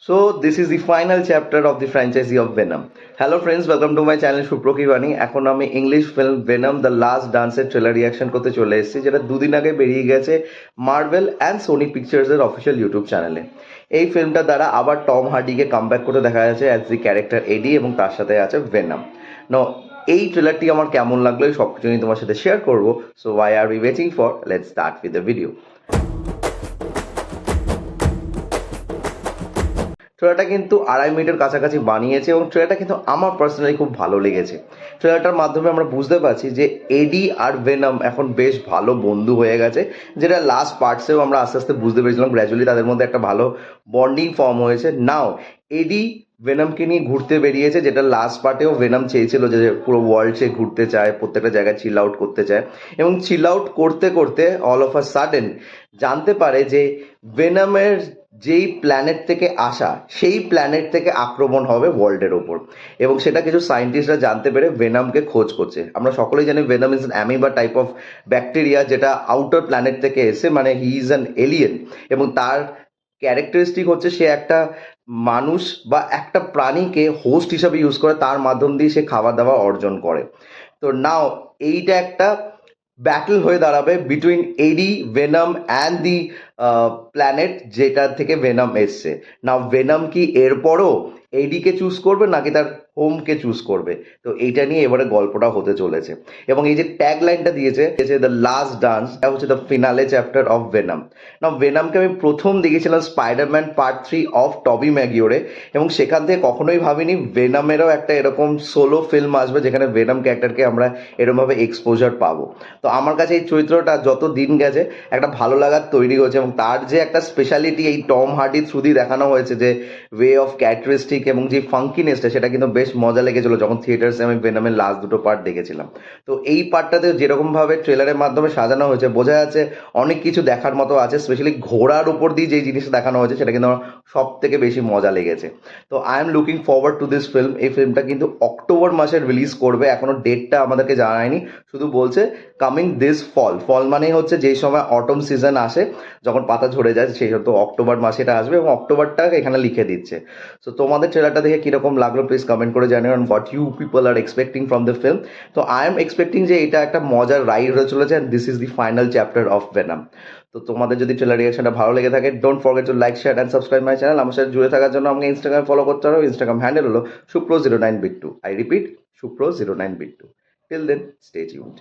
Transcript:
So this is the final chapter of the franchisee of Venom. Hello friends, welcome to my channel Supro Kivani. এখন আমি English film Venom the last ডান্সের trailer reaction করতে চলে এসেছি, যেটা দুদিন আগে বেরিয়ে গেছে মার্ভেল অ্যান্ড সোনি পিকচার্সের অফিসিয়াল ইউটিউব চ্যানেলে। এই ফিল্মটা দ্বারা আবার টম হার্ডিকে কামব্যাক করতে দেখা যাচ্ছে অ্যাজ দি ক্যারেক্টার এডি, এবং তার সাথে আছে ভেনম। নো, এই ট্রেলারটি আমার কেমন লাগলো এই সব কিছু নিয়ে তোমার সাথে শেয়ার করবো। So why are we waiting for, let's start with the video. ট্রেলারটা কিন্তু 2.5 মিনিটের কাছাকাছি বানিয়েছে, এবং ট্রেলারটা কিন্তু আমার পার্সোনালি খুব ভালো লেগেছে। ট্রেলারটার মাধ্যমে আমরা বুঝতে পারছি যে এডি আর ভেনম এখন বেশ ভালো বন্ধু হয়ে গেছে, যেটা লাস্ট পার্টসেও আমরা আস্তে আস্তে বুঝতে পেরেছিলাম। গ্র্যাজুয়ালি তাদের মধ্যে একটা ভালো বন্ডিং ফর্ম হয়েছে। নাও এডি ভেনমকে নিয়ে ঘুরতে বেরিয়েছে, যেটা লাস্ট পার্টেও ভেনম চেয়েছিল যে পুরো ওয়ার্ল্ড সে ঘুরতে চায়, প্রত্যেকটা জায়গায় চিল আউট করতে চায়, এবং চিল আউট করতে করতে অল অফ আ সাডেন জানতে পারে যে ভেনমের যেই প্ল্যানেট থেকে আসা সেই প্ল্যানেট থেকে আক্রমণ হবে ওয়ার্ল্ডের ওপর, এবং সেটা কিছু সায়েন্টিস্টরা জানতে পেরে ভেনমকে খোঁজ করছে। আমরা সকলেই জানি venom is an amoeba type of bacteria, যেটা আউটার প্ল্যানেট থেকে এসে, মানে হি ইজ অ্যান এলিয়েন, এবং তার ক্যারেক্টারিস্টিক হচ্ছে সে একটা মানুষ বা একটা প্রাণীকে হোস্ট হিসাবে ইউজ করে, তার মাধ্যম দিয়ে সে খাবার দাবার অর্জন করে। তো নাও এইটা একটা ব্যাটল হয়ে দাঁড়াবে between Eddie, Venom and the planet যেটা থেকে ভেনম এসছে। নাও ভেনম কি এরপরও এডিকে চুজ করবে নাকি তার হোমকে চুজ করবে? তো এইটা নিয়ে এবারে গল্পটা হতে চলেছে। এবং এই যে ট্যাগ লাইনটা দিয়েছে দ্য লাস্ট ডান্স, এটা হচ্ছে the finale chapter of Venom. Now ভেনমকে আমি প্রথম দেখেছিলাম স্পাইডারম্যান পার্ট 3 অফ টবি ম্যাগিওরে, এবং সেখান থেকে কখনোই ভাবিনি ভেনমেরও একটা এরকম সোলো ফিল্ম আসবে যেখানে ভেনম ক্যারেক্টারকে আমরা এরকমভাবে এক্সপোজার পাবো। তো আমার কাছে এই চরিত্রটা যত দিন গেছে একটা ভালো লাগার তৈরি হয়েছে, এবং তার যে একটা স্পেশালিটি এই টম হার্ডি থ্রু দিয়ে দেখানো হয়েছে, যে ওয়ে অফ ক্যারেক্টারিস্টিক এবং যে ফাঙ্কিনেসটা, সেটা কিন্তু বেশ মজা লেগেছিল যখন থিয়েটার্সে আমি ভেনমের লাস্ট দুটো পার্ট দেখেছিলাম। তো এই পার্টটাতে যেরকমভাবে ট্রেলারের মাধ্যমে সাজানো হয়েছে, বোঝা যাচ্ছে অনেক কিছু দেখার মতো আছে। স্পেশালি ঘোড়ার উপর দিয়ে যেই জিনিসটা দেখানো হয়েছে সেটা কিন্তু আমার সব থেকে বেশি মজা লেগেছে। তো I am looking forward to this film. এই ফিল্মটা কিন্তু অক্টোবর মাসে রিলিজ করবে, এখনো ডেটটা আমাদেরকে জানায়নি, শুধু বলছে কামিং দিস ফল। ফল মানেই হচ্ছে যেই সময় অটম সিজন আসে, যখন পাতা ঝরে যায়, সেই তো অক্টোবর মাসে এটা আসবে, এবং অক্টোবরটা এখানে লিখে দিচ্ছে। সো তোমাদের ট্রেলারটা দেখে কিরকম লাগলো প্লিজ কমেন্ট করে জানিও, on what you people are expecting from the film. তো আই এম এক্সপেক্টিং যে এটা একটা মজার রাইড হয়ে চলেছে, and this is the final chapter of Venom. তো তোমাদের যদি ট্রেলার রিয়াকশনটা ভালো লেগে থাকে, don't forget to like, share and subscribe my channel. আমার সাথে জুড়ে থাকার জন্য আমাকে ইনস্টাগ্রামে ফলো করতে পারো। ইনস্টাগ্রাম হ্যান্ডেল হলো সুপ্রো09bit2। আই রিপিট, সুপ্রো09bit2। Till then, stay tuned.